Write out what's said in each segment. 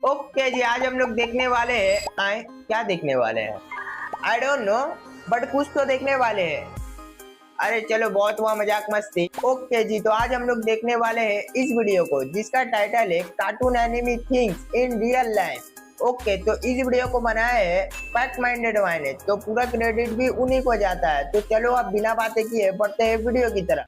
Okay जी, आज हम लोग देखने वाले हैं क्या देखने वाले हैं आई डोंट नो, बट कुछ तो देखने वाले हैं। अरे चलो, बहुत हुआ मजाक मस्ती। ओके जी, तो आज हम लोग देखने वाले हैं इस वीडियो को जिसका टाइटल है cartoon enemy things in real life. Okay, तो इस वीडियो को बनाया है पैक माइंडेड वाई ने, तो पूरा क्रेडिट भी उन्हीं को जाता है। तो चलो अब बिना बातें किए बढ़ते हैं वीडियो की तरफ।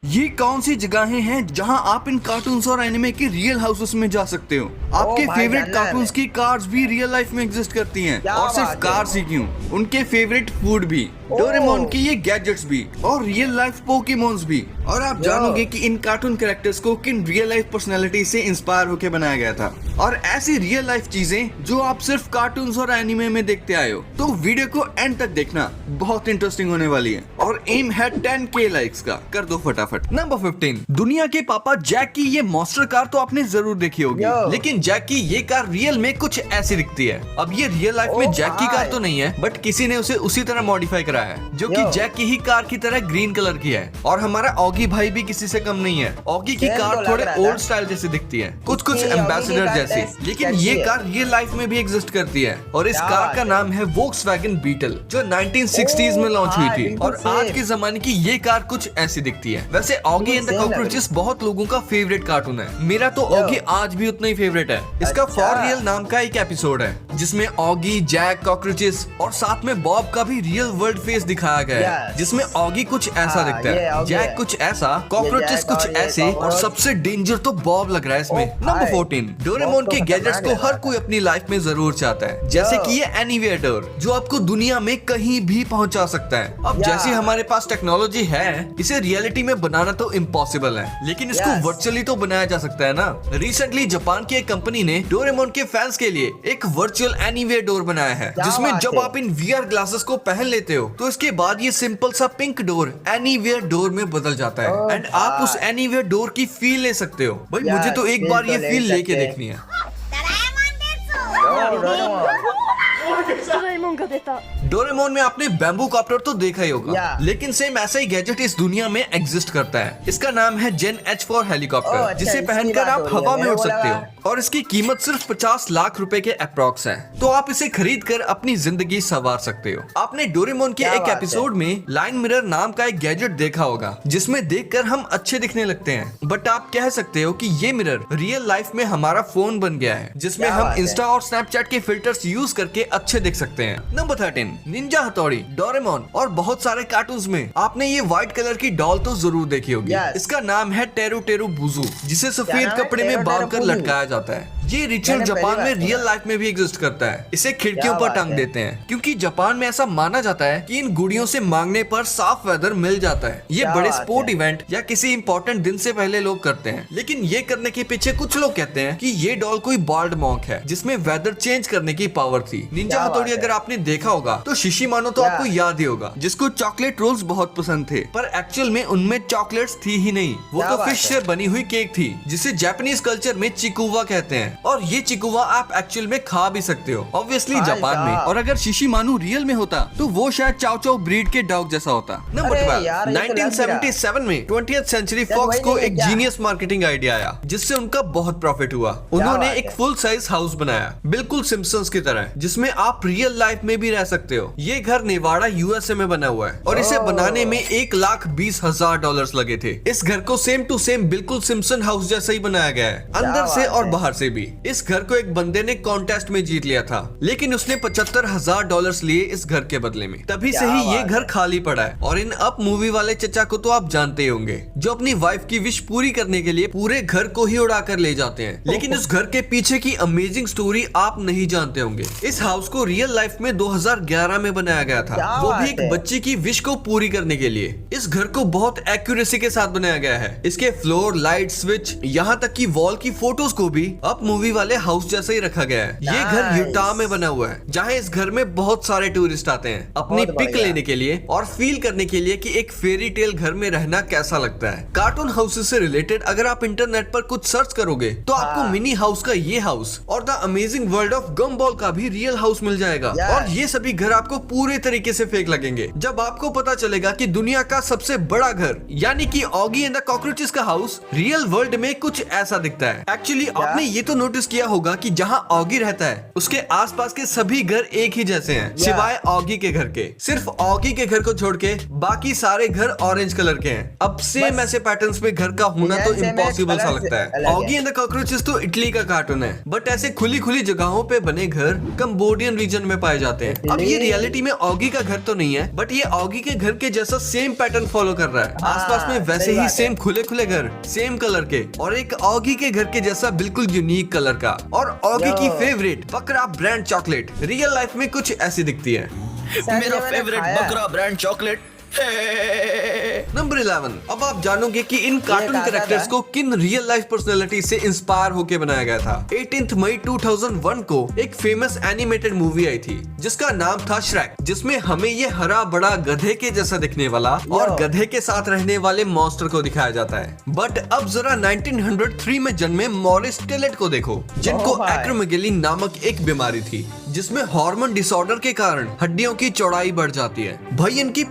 ये कौन सी जगहें हैं जहां आप इन कार्टून्स और एनिमे के रियल हाउसेस में जा सकते हो। आपके फेवरेट कार्टून्स की कार्स भी रियल लाइफ में एग्जिस्ट करती हैं, और सिर्फ कार्स ही क्यों, उनके फेवरेट फूड भी, डोरेमोन के ये गैजेट्स भी, और रियल लाइफ पोकेमॉन्स भी। और आप जानोगे कि इन कार्टून कैरेक्टर्स को किन रियल लाइफ पर्सनैलिटी से इंस्पायर होकर बनाया गया था, और ऐसी रियल लाइफ चीजें जो आप सिर्फ कार्टून्स और एनिमे में देखते आए हो। तो वीडियो को एंड तक देखना, बहुत इंटरेस्टिंग होने वाली है। और एम है 10K लाइक्स का, कर दो फटाफट। नंबर 15, दुनिया के पापा जैक की ये मॉन्स्टर कार तो आपने जरूर देखी होगी, लेकिन जैक की ये कार रियल में कुछ ऐसी दिखती है। अब ये रियल लाइफ में जैक की कार तो नहीं है, बट किसी ने उसे उसी तरह मॉडिफाई करा है, जो कि जैक की ही कार की तरह ग्रीन कलर की है। और हमारा ऑगी भाई भी किसी से कम नहीं है। ऑगी की कार थोड़े ओल्ड स्टाइल जैसी दिखती है, कुछ एम्बेसडर जैसी, लेकिन ये कार रियल लाइफ में भी एग्जिस्ट करती है। और इस कार का नाम है वोक्सवैगन बीटल, जो 1960s में लॉन्च हुई थी। और आज के जमाने की ये कार कुछ ऐसी दिखती है। वैसे ऑगी एंड द कॉकरोचेस बहुत लोगों का फेवरेट कार्टून है, मेरा तो ऑगी आज भी उतना ही फेवरेट है। इसका फॉर रियल नाम का एक एपिसोड है जिसमें ऑगी, जैक, कॉकरोचेस और साथ में बॉब का भी रियल वर्ल्ड फेस दिखाया गया है, जिसमें ऑगी कुछ ऐसा दिखता है, जैक कुछ ऐसा, कॉकरोचेस कुछ ऐसे, और सबसे डेंजर तो बॉब लग रहा है इसमें। नंबर 14, डोरेमोन के गैजेट्स को हर कोई अपनी लाइफ में जरूर चाहता है, जैसे कि ये एनीवेयर डोर, जो आपको दुनिया में कहीं भी पहुंचा सकता है। अब जैसे हमारे पास टेक्नोलॉजी है, इसे रियलिटी में बनाना तो इम्पॉसिबल है, लेकिन इसको वर्चुअली तो बनाया जा सकता है ना। रिसेंटली जापान की एक कंपनी ने डोरेमोन के फैंस के लिए एक वर्चुअल एनीवेयर डोर बनाया है, जिसमें जब आप इन VR ग्लासेस को पहन लेते हो, तो इसके बाद ये सिंपल सा पिंक डोर एनीवेयर डोर में बदल जाता है, एंड आप उस एनीवेयर डोर की फील ले सकते हो। भाई मुझे तो एक बार ये फील लेके देखनी है। डोरेमोन में आपने बैम्बू कॉप्टर तो देखा ही होगा, लेकिन सेम ऐसा ही गैजेट इस दुनिया में एग्जिस्ट करता है। इसका नाम है जेन H4 हेलीकॉप्टर, जिसे पहनकर आप हवा में उड़ सकते हो, और इसकी कीमत सिर्फ 50 लाख रुपए के अप्रॉक्स है। तो आप इसे खरीद कर अपनी जिंदगी संवार सकते हो। आपने डोरेमोन के एक एपिसोड में लाइन मिरर नाम का एक गैजेट देखा होगा, जिसमें देखकर हम अच्छे दिखने लगते हैं, बट आप कह सकते हो कि ये मिरर रियल लाइफ में हमारा फोन बन गया है, जिसमें हम इंस्टा और स्नैपचैट के फिल्टर्स यूज करके अच्छे दिख सकते हैं। नंबर 13, निंजा हथौड़ी, डोरेमोन और बहुत सारे कार्टून्स में आपने ये व्हाइट कलर की डॉल तो जरूर देखी होगी। इसका नाम है टेरू टेरू बुजू, जिसे सफेद कपड़े में बांधकर लटकाया जाता है। ये रिचुअल जापान में रियल लाइफ में भी एग्जिस्ट करता है। इसे खिड़कियों पर टांग देते हैं, क्योंकि जापान में ऐसा माना जाता है कि इन गुड़ियों से मांगने पर साफ वेदर मिल जाता है। ये बड़े स्पोर्ट इवेंट या किसी इंपॉर्टेंट दिन से पहले लोग करते हैं, लेकिन ये करने के पीछे कुछ लोग कहते हैं कि ये डॉल कोई बाल्ड मॉन्क है, जिसमें वेदर चेंज करने की पावर थी। निंजा हथौड़ी अगर आपने देखा होगा तो शिशिमानो तो आपको याद ही होगा, जिसको चॉकलेट रोल्स बहुत पसंद थे, पर एक्चुअल में उनमें चॉकलेट्स थी ही नहीं, वो तो फिश से बनी हुई केक थी, जिसे जापानीज कल्चर में चिकुवा कहते हैं। और ये चिकुवा आप एक्चुअल में खा भी सकते हो, ऑब्वियसली जापान में। और अगर शिशिमानु रियल में होता तो वो शायद चाओ चाओ ब्रीड के डॉग जैसा होता। नंबर 12, 1977 में 20th सेंचुरी फॉक्स को एक जीनियस मार्केटिंग आइडिया आया, जिससे उनका बहुत प्रॉफिट हुआ। उन्होंने एक फुल साइज हाउस बनाया, बिल्कुल सिम्पसन्स की तरह, जिसमें आप रियल लाइफ में भी रह सकते हो। ये घर नेवाड़ा USA में बना हुआ है, और इसे बनाने में $1,20,000 लगे थे। इस घर को सेम टू सेम बिल्कुल सिम्पसन हाउस जैसा ही बनाया गया है, अंदर से और बाहर से भी। इस घर को एक बंदे ने कॉन्टेस्ट में जीत लिया था, लेकिन उसने $75,000 लिए इस घर के बदले में। तभी से ही ये घर खाली पड़ा है। और इन अप मूवी वाले चचा को तो आप जानते ही होंगे, जो अपनी वाइफ की विश पूरी करने के लिए पूरे घर को ही उड़ा कर ले जाते हैं, लेकिन उस घर के पीछे की अमेजिंग स्टोरी आप नहीं जानते होंगे। इस हाउस को रियल लाइफ में 2011 में बनाया गया था, वो भी एक बच्चे की विश को पूरी करने के लिए। इस घर को बहुत एक्यूरेसी के साथ बनाया गया है। इसके फ्लोर, लाइट, स्विच, यहाँ तक की वॉल की फोटोज को भी अप मूवी वाले हाउस जैसा ही रखा गया है। ये घर यूटा में बना हुआ है, जहाँ इस घर में बहुत सारे टूरिस्ट आते हैं अपनी पिक लेने के लिए और फील करने के लिए कि एक फेरी टेल घर में रहना कैसा लगता है। कार्टून हाउसेस से रिलेटेड अगर आप इंटरनेट पर कुछ सर्च करोगे तो आपको मिनी हाउस का ये हाउस और द अमेजिंग वर्ल्ड ऑफ गम्बॉल का भी रियल हाउस मिल जाएगा। और ये सभी घर आपको पूरे तरीके से फेक लगेंगे जब आपको पता चलेगा कि दुनिया का सबसे बड़ा घर यानी कि ऑगी एंड द कॉकरोचेस का हाउस रियल वर्ल्ड में कुछ ऐसा दिखता है। एक्चुअली आपने ये तो नोटिस किया होगा कि जहाँ ऑगी रहता है उसके आसपास के सभी घर एक ही जैसे हैं, सिवाय ऑगी के घर के। सिर्फ ऑगी के घर को छोड़ के बाकी सारे घर ऑरेंज कलर के हैं। अब सेम ऐसे पैटर्न्स में घर का होना तो इम्पॉसिबल सा लगता है। ऑगी एंड द कॉकरोचेस तो इटली का कार्टून है, बट ऐसे खुली खुली जगहों पे बने घर कंबोडियन रीजन में पाए जाते हैं। अब ये रियलिटी में ऑगी का घर तो नहीं है, बट ये ऑगी के घर के जैसा सेम पैटर्न फॉलो कर रहा है। आसपास में वैसे ही सेम खुले खुले घर, सेम कलर के, और एक ऑगी के घर के जैसा बिल्कुल यूनिक कलर का। और ऑगी की फेवरेट बकरा ब्रांड चॉकलेट रियल लाइफ में कुछ ऐसी दिखती है। मेरा फेवरेट बकरा ब्रांड चॉकलेट। नंबर 11। अब आप जानोगे कि इन कार्टून कैरेक्टर्स को किन रियल लाइफ पर्सनैलिटी से इंस्पायर होकर बनाया गया था। 18 मई 2001 को एक फेमस एनिमेटेड मूवी आई थी जिसका नाम था श्रेक, जिसमें हमें ये हरा बड़ा गधे के जैसा दिखने वाला और गधे के साथ रहने वाले मॉन्स्टर को दिखाया जाता है। बट अब जरा 1903 में जन्मे मॉरिस टेलेट को देखो, जिनको एक्रोमेगेली नामक एक बीमारी थी जिसमें हार्मोन डिसऑर्डर के कारण हड्डियों की चौड़ाई बढ़ जाती है। भाई इनकी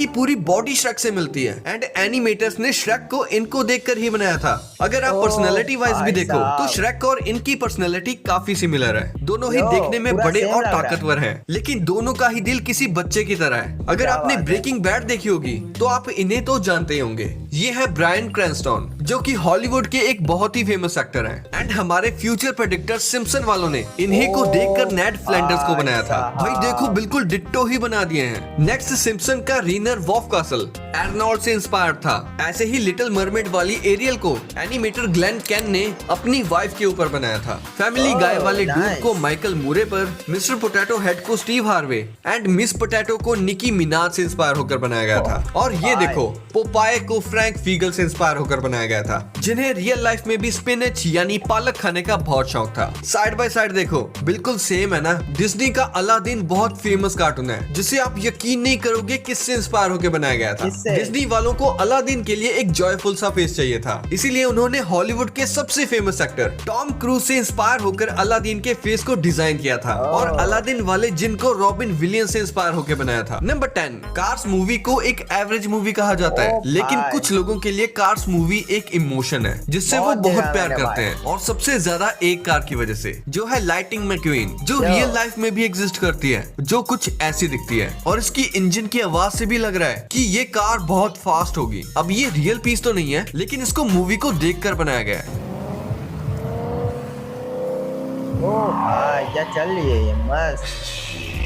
पूरी बॉडी श्रेक से मिलती है, एंड एनिमेटर्स ने श्रेक को इनको देखकर ही बनाया था। अगर आप पर्सनालिटी वाइज भी देखो तो श्रेक और इनकी पर्सनालिटी काफी सिमिलर है। दोनों ही देखने में बड़े और ताकतवर हैं, लेकिन दोनों का ही दिल किसी बच्चे की तरह है। अगर आपने ब्रेकिंग बैड देखी होगी तो आप इन्हें तो जानते होंगे। ये है ब्रायन क्रैनस्टन, जो कि हॉलीवुड के एक बहुत ही फेमस एक्टर हैं, एंड हमारे फ्यूचर प्रेडिक्टर सिम्पसन वालों ने इन्हीं को देखकर नेड फ्लैंडर्स को बनाया था। भाई देखो बिल्कुल डिट्टो ही बना दिए हैं। नेक्स्ट सिम्पसन का रीनर वॉफ कासल एर्नोल्ड से इंस्पायर्ड था। ऐसे ही लिटिल मरमेड वाली एरियल को एनिमेटर ग्लेन कैन ने अपनी वाइफ के ऊपर बनाया था। फैमिली गाय वाले डूड को माइकल मूरे पर, मिस्टर पोटैटो हेड को Steve Harvey and miss potato को निकी मिनाज से इंस्पायर होकर बनाया गया था। और ये देखो पोपाय को फ्रैंक फीगल से इंस्पायर होकर बनाया गया था, जिन्हें रियल लाइफ में भी स्पिनच यानी पालक खाने का बहुत शौक था। साइड बाय साइड देखो बिल्कुल सेम है ना। डिज्नी का अलादीन बहुत फेमस कार्टून है जिसे आप यकीन नहीं करोगे किससे इंस्पायर होकर बनाया गया था। डिज्नी वालों को अलादीन के लिए एक जॉयफुल सा फेस चाहिए था, इसीलिए उन्होंने हॉलीवुड के सबसे फेमस एक्टर टॉम क्रूज से इंस्पायर होकर अलादीन के फेस को डिजाइन किया था, और अलादीन वाले जिनको रॉबिन विलियम्स से इंस्पायर होकर बनाया था। नंबर 10। कार्स मूवी को एक एवरेज मूवी कहा जाता है, लेकिन कुछ लोगों के लिए कार्स मूवी एक इमोशन है जिससे वो बहुत प्यार करते हैं, और सबसे ज्यादा एक कार की वजह से, जो है लाइटिंग मैक्वीन, जो रियल लाइफ में भी एग्जिस्ट करती है, जो कुछ ऐसी दिखती है। और इसकी इंजन की आवाज से भी लग रहा है कि ये कार बहुत फास्ट होगी। अब ये रियल पीस तो नहीं है, लेकिन इसको मूवी को देखकर बनाया गया है। ओह भाई क्या चल रही है ये, मस्त।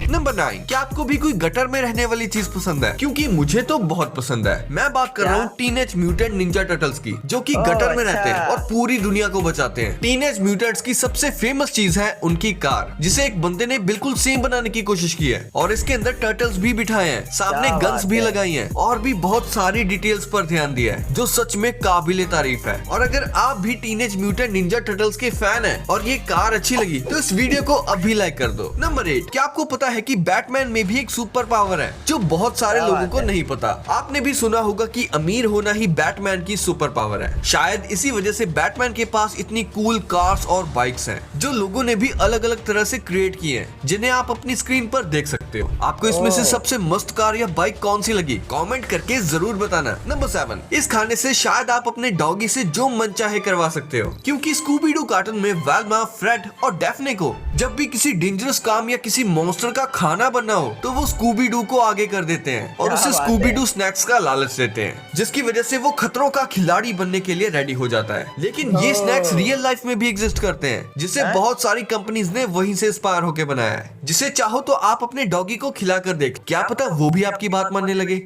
नंबर 9। क्या आपको भी कोई गटर में रहने वाली चीज पसंद है? क्योंकि मुझे तो बहुत पसंद है। मैं बात कर रहा हूँ टीनेज म्यूटेंट निंजा टर्टल्स की, जो कि गटर में रहते हैं और पूरी दुनिया को बचाते हैं। टीनेज म्यूटेंट्स की सबसे फेमस चीज है उनकी कार, जिसे एक बंदे ने बिल्कुल सेम बनाने की कोशिश की है, और इसके अंदर टर्टल्स भी बिठाए हैं, सामने गन्स भी लगाई हैं, और भी बहुत सारी डिटेल्स पर ध्यान दिया है, जो सच में काबिले तारीफ है। और अगर आप भी टीनेज म्यूटेंट निंजा टर्टल्स के फैन हैं और ये कार अच्छी लगी तो इस वीडियो को अभी लाइक कर दो। नंबर 8। क्या आपको पता है कि बैटमैन में भी एक सुपर पावर है जो बहुत सारे लोगों को नहीं पता? आपने भी सुना होगा कि अमीर होना ही बैटमैन की सुपर पावर है। शायद इसी वजह से बैटमैन के पास इतनी कूल कार्स और बाइक्स हैं, जो लोगों ने भी अलग अलग तरह से क्रिएट किए हैं, जिन्हें आप अपनी स्क्रीन पर देख सकते हो। आपको इसमें से सबसे मस्त कार या बाइक कौन सी लगी? कमेंट करके जरूर बताना। नंबर 7। इस खाने से शायद आप अपने डॉगी से जो मन चाहे करवा सकते हो, क्योंकि स्कूबी डू कार्टून में वेल्मा, फ्रेड और डेफ्ने को जब भी किसी डेंजरस काम या किसी मॉन्स्टर का खाना बनना हो तो वो स्कूबी डू को आगे कर देते हैं और उसे स्कूबी डू स्नैक्स का लालच देते हैं, जिसकी वजह से वो खतरों का खिलाड़ी बनने के लिए रेडी हो जाता है। लेकिन ये स्नैक्स रियल लाइफ में भी एग्जिस्ट करते हैं, जिसे बहुत सारी कंपनीज ने वहीं से इंस्पायर होकर बनाया है, जिसे चाहो तो आप अपने डॉगी को खिला कर देख, क्या पता वो भी आपकी बात मानने लगे।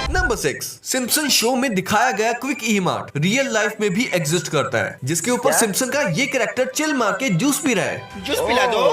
नंबर 6। सिम्पसन शो में दिखाया गया quick e mart real life में भी एग्जिस्ट करता है, जिसके ऊपर सिम्पसन का ये कैरेक्टर चिल मार के जूस पी रहा है। जूस पिला दो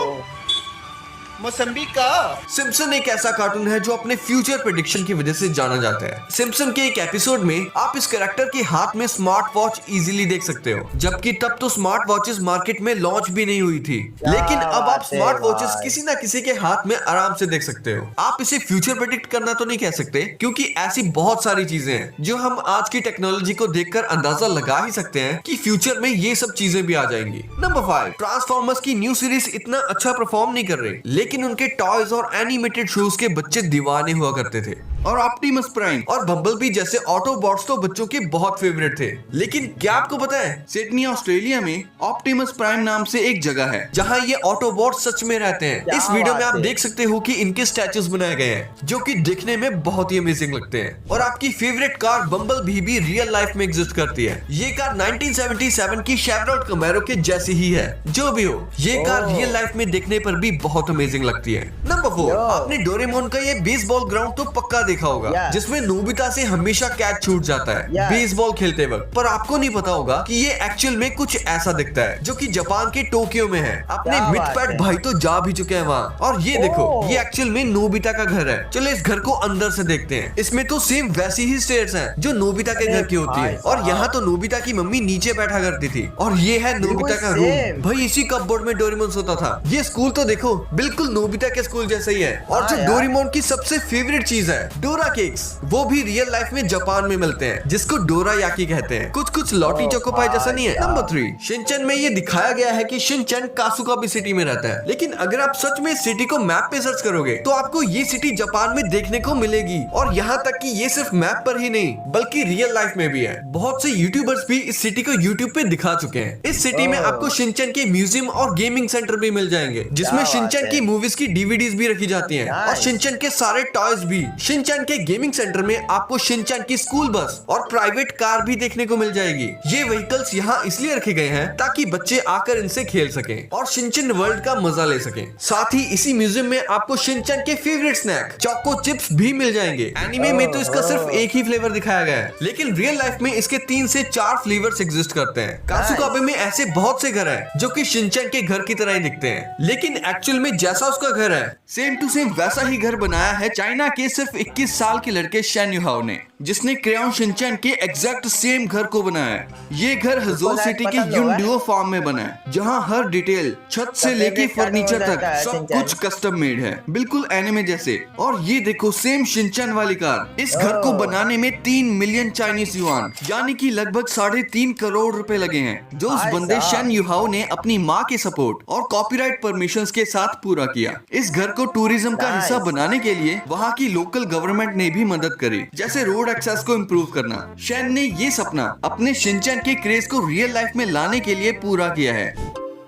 मौसम्बी का। सिम्पसन एक ऐसा कार्टून है जो अपने फ्यूचर प्रेडिक्शन की वजह से जाना जाता है। सिम्पसन के एक एपिसोड में आप इस कैरेक्टर के हाथ में स्मार्ट वॉच इजीली देख सकते हो, जबकि तब तो स्मार्ट वॉचेस मार्केट में लॉन्च भी नहीं हुई थी। लेकिन अब आप स्मार्ट वॉचेस किसी न किसी के हाथ में आराम से देख सकते हो। आप इसे फ्यूचर प्रेडिक्ट करना तो नहीं कह सकते, क्योंकि ऐसी बहुत सारी चीजें हैं जो हम आज की टेक्नोलॉजी को देखकर अंदाजा लगा ही सकते हैं कि फ्यूचर में ये सब चीजें भी आ जाएंगी। नंबर 5। ट्रांसफॉर्मर्स की न्यू सीरीज इतना अच्छा परफॉर्म नहीं कर रही, लेकिन उनके टॉयज और एनिमेटेड शोज के बच्चे दीवाने हुआ करते थे। और ऑप्टिमस प्राइम और बम्बलबी जैसे ऑटोबॉट्स तो बच्चों के बहुत फेवरेट थे। लेकिन क्या आपको पता है सिडनी ऑस्ट्रेलिया में ऑप्टिमस प्राइम नाम से एक जगह है जहाँ ये ऑटोबॉट सच में रहते हैं। क्या इस वीडियो में बात आप है। देख सकते हो कि इनके स्टैचूज बनाए गए हैं जो कि दिखने में बहुत ही अमेजिंग लगते हैं। और आपकी फेवरेट कार बम्बलबी भी रियल लाइफ में एग्जिस्ट करती है। ये कार 1977 की शेवरॉलेट कैमेरो के जैसी ही है। जो भी हो, ये कार रियल लाइफ में देखने पर भी बहुत अमेजिंग लगती है। नंबर 4, आपने डोरेमोन का ये बेसबॉल ग्राउंड तो पक्का देखा होगा जिसमें नोबिता से हमेशा कैच छूट जाता है बेसबॉल खेलते वक्त। पर आपको नहीं पता होगा कि ये एक्चुअल में कुछ ऐसा दिखता है जो कि जापान के टोक्यो में है। अपने मिथपैट भाई तो जा भी चुके हैं वहाँ। और ये देखो, ये एक्चुअल में नोबिता का घर है। चलो इस घर को अंदर से देखते हैं। इसमें तो सेम वैसी ही स्टेयर्स हैं जो नोबिता के घर की होती है। और यहाँ तो नोबिता की मम्मी नीचे बैठा करती थी। और ये है नोबिता का रूम। भाई इसी कपबोर्ड में डोरेमोन सोता था। ये स्कूल तो देखो बिल्कुल नोबिता के स्कूल जैसा ही है। और जो डोरेमोन की सबसे फेवरेट चीज है डोरा केक्स, वो भी रियल लाइफ में जापान में मिलते हैं जिसको डोरा याकी कहते हैं। कुछ लॉटी चोकोपाई जैसा नहीं है। नंबर 3, शिनचैन में ये दिखाया गया है कि शिनचैन कासुकाबे सिटी में रहता है। लेकिन अगर आप सच में इस सिटी को मैप पे सर्च करोगे तो आपको ये सिटी जापान में देखने को मिलेगी। और यहाँ तक कि ये सिर्फ मैप पर ही नहीं बल्कि रियल लाइफ में भी है। बहुत से यूट्यूबर्स भी इस सिटी को यूट्यूब पे दिखा चुके हैं। इस सिटी में आपको शिनचैन के म्यूजियम और गेमिंग सेंटर भी मिल जाएंगे जिसमें शिनचैन की मूवीज की डीवीडीज भी रखी जाती हैं और शिनचैन के सारे टॉयज भी। शिनचैन के गेमिंग सेंटर में आपको शिनचैन की स्कूल बस और प्राइवेट कार भी देखने को मिल जाएगी। ये व्हीकल्स यहाँ इसलिए रखे गए हैं ताकि बच्चे आकर इनसे खेल सकें और शिनचैन वर्ल्ड का मजा ले सकें। साथ ही इसी म्यूजियम में आपको शिनचैन के फेवरेट स्नैक चोको चिप्स भी मिल जाएंगे। एनीमे में तो इसका सिर्फ एक ही फ्लेवर दिखाया गया है, लेकिन रियल लाइफ में इसके 3 से 4 फ्लेवर्स एग्जिस्ट करते हैं। कासुकाबे में ऐसे बहुत से घर हैं जो कि शिनचैन के घर की तरह ही दिखते हैं, लेकिन एक्चुअल में जैसा उसका घर है सेम टू सेम वैसा ही घर बनाया है चाइना के सिर्फ 21 साल के लड़के शेन युहाओ ने, जिसने क्रेयॉन शिनचैन के एग्जैक्ट सेम घर को बनाया है। ये घर हजो सिटी के यूनडुओ फार्म में बना है जहाँ हर डिटेल छत से लेके फर्नीचर तक सब कुछ कस्टम मेड है, बिल्कुल एनिमे जैसे। और ये देखो सेम शिनचैन वाली कार। इस घर को बनाने में 3 मिलियन चाइनीज युआन यानी कि लगभग 3.5 करोड़ रुपए लगे हैं जो उस बंदे शेन युहाओ ने अपनी माँ के सपोर्ट और कॉपीराइट परमिशंस के साथ पूरा किया। इस घर को टूरिज्म का हिस्सा बनाने के लिए वहाँ की लोकल गवर्नमेंट ने भी मदद करी, जैसे रोड एक्सेस को इम्प्रूव करना। शेन ने ये सपना अपने शिनचैन के क्रेज को रियल लाइफ में लाने के लिए पूरा किया है।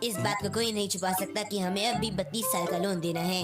इस बात को कोई नहीं छुपा सकता कि हमें अभी 32 साल का लोन देना है।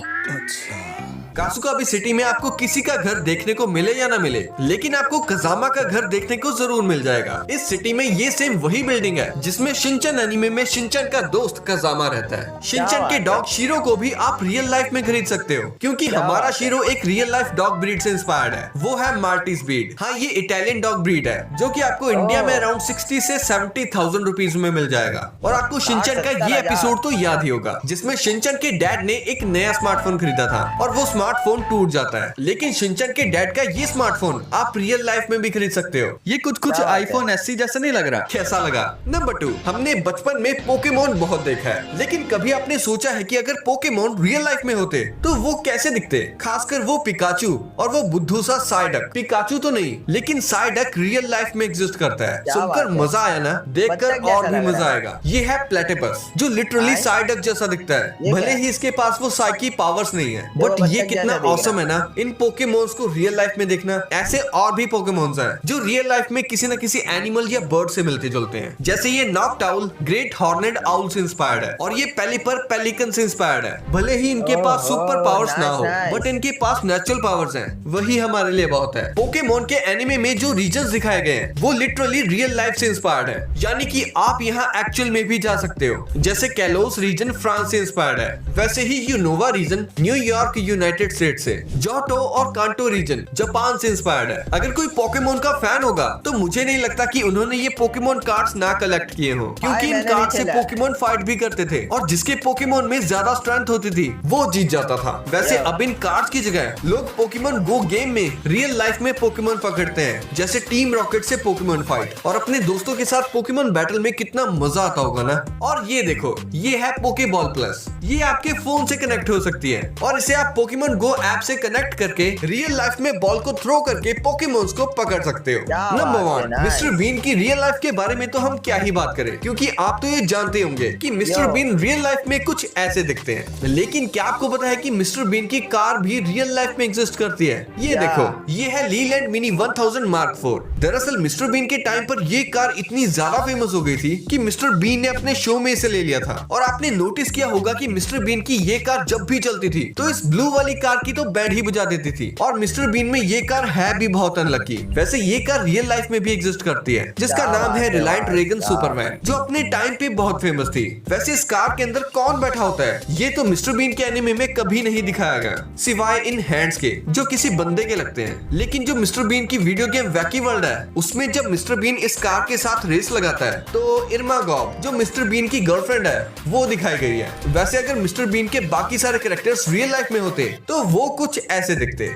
कासुकाबे सिटी में आपको किसी का घर देखने को मिले या ना मिले, लेकिन आपको कजामा का घर देखने को जरूर मिल जाएगा। इस सिटी में ये सेम वही बिल्डिंग है जिसमें शिनचैन एनीमे में शिनचैन का दोस्त कजामा रहता है। शिनचैन के डॉग शीरो को भी आप रियल लाइफ में खरीद सकते हो क्योंकि हमारा शीरो एक रियल लाइफ डॉग ब्रीड से इंस्पायर्ड है। वो है माल्टीज ब्रीड। हाँ, ये इटालियन डॉग ब्रीड है जो कि आपको इंडिया में अराउंड 60 से 70,000 रुपीज में मिल जाएगा। और आपको शिनचैन का ये एपिसोड तो याद ही होगा जिसमें शिनचैन के डैड ने एक नया स्मार्टफोन खरीदा था और वो स्मार्टफोन टूट जाता है, लेकिन शिनचैन के डैड का ये स्मार्टफोन आप रियल लाइफ में भी खरीद सकते हो। ये कुछ आईफोन एससी जैसा नहीं लग रहा। कैसा लगा? नंबर 2, हमने बचपन में पोकेमोन बहुत देखा है, लेकिन कभी आपने सोचा है कि अगर पोकेमोन रियल लाइफ में होते तो वो कैसे दिखते? खासकर वो पिकाचू और वो बुद्धू सा साइडक। पिकाचू तो नहीं, लेकिन साइडक रियल लाइफ में एग्जिस्ट करता है। सुनकर मजा आया ना? देखकर और भी मजा आएगा। ये है प्लेटिपस जो लिटरली साइडक जैसा दिखता है। भले ही इसके पास वो साइकी पावर्स नहीं है, बट ये कितना ऑसम है ना इन पोकेमोन्स को रियल लाइफ में देखना। ऐसे और भी पोकेमोन्स हैं जो रियल लाइफ में किसी न किसी एनिमल या बर्ड से मिलते जुलते हैं, जैसे ये नॉक्टाउल ग्रेट हॉर्नेड आउल से इंस्पायर्ड है और ये पेलिपर पेलिकन से इंस्पायर्ड है। भले ही इनके पास सुपर पावर्स ना हो, बट इनके पास नेचुरल पावर्स हैं, वही हमारे लिए बहुत है। पोकेमोन के एनिमे में जो रीजन्स दिखाए गए हैं वो लिटरली रियल लाइफ से इंस्पायर्ड है, यानी कि आप यहाँ एक्चुअल में भी जा सकते हो। जैसे कैलोस रीजन फ्रांस से इंस्पायर्ड है, वैसे ही Unova region New York United State से, जोटो और कांटो रीजन जापान से इंस्पायर्ड है। अगर कोई पोकेमोन का फैन होगा तो मुझे नहीं लगता कि उन्होंने ये पोकेमोन कार्ड्स ना कलेक्ट किए हो, क्योंकि इन कार्ड से पोकेमोन फाइट भी करते थे और जिसके पोकेमोन में ज्यादा स्ट्रेंथ होती थी वो जीत जाता था। वैसे अब इन कार्ड्स की जगह लोग पोकेमोन गो गेम में रियल लाइफ में पोकेमोन पकड़ते हैं, जैसे टीम रॉकेट से पोकेमोन फाइट, और अपने दोस्तों के साथ पोकेमोन बैटल में कितना मजा आता होगा ना। और ये देखो, ये है पोकेबॉल प्लस। ये आपके फोन से कनेक्ट हो सकती है और इसे आप पोकेमोन पोकेमोन गो ऐप से कनेक्ट करके रियल लाइफ में बॉल को थ्रो करके पोकेमोन्स को पकड़ सकते हो। नंबर 1, मिस्टर बीन की रियल लाइफ के बारे में तो हम क्या ही बात करें, क्योंकि आप तो ये जानते होंगे कि मिस्टर बीन रियल लाइफ में कुछ ऐसे दिखते हैं। लेकिन क्या आपको पता है कि मिस्टर बीन की कार भी रियल लाइफ में एग्जिस्ट करती है? ये देखो, ये है लीलैंड मिनी 1000 मार्क 4। दरअसल मिस्टर बीन के टाइम पर ये कार इतनी ज्यादा फेमस हो गई थी कि मिस्टर बीन ने अपने शो में इसे ले लिया था। और आपने नोटिस किया होगा कि मिस्टर बीन की ये कार जब भी चलती थी तो इस ब्लू वाली कार की तो बैंड ही बजा देती थी। और मिस्टर बीन में ये कार है भी बहुत अनलकी। वैसे ये कार रियल लाइफ में भी एग्जिस्ट करती है, जिसका नाम है रिलायंट रेगन सुपरमैन, जो अपने टाइम पे बहुत फेमस थी। वैसे इस कार के अंदर कौन बैठा होता है ये तो मिस्टर बीन के एनिमे में कभी नहीं दिखाया गया, सिवाय इन हैंड्स के जो किसी बंदे के लगते हैं। लेकिन जो मिस्टर बीन की वीडियो गेम वैकी वर्ल्ड है, उसमें जब मिस्टर बीन इस कार के साथ रेस लगाता है तो इरमा गॉब, जो मिस्टर बीन की गर्लफ्रेंड है, वो दिखाई गई है। वैसे अगर मिस्टर बीन के बाकी सारे कैरेक्टर्स रियल लाइफ में होते तो वो कुछ ऐसे दिखते।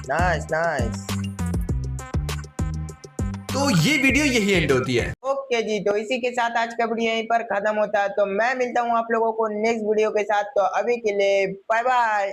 Nice nice. तो ये वीडियो यही एंड होती है। ओके जी, तो इसी के साथ आज का वीडियो यहीं पर खत्म होता है। तो मैं मिलता हूँ आप लोगों को नेक्स्ट वीडियो के साथ। तो अभी के लिए बाय बाय।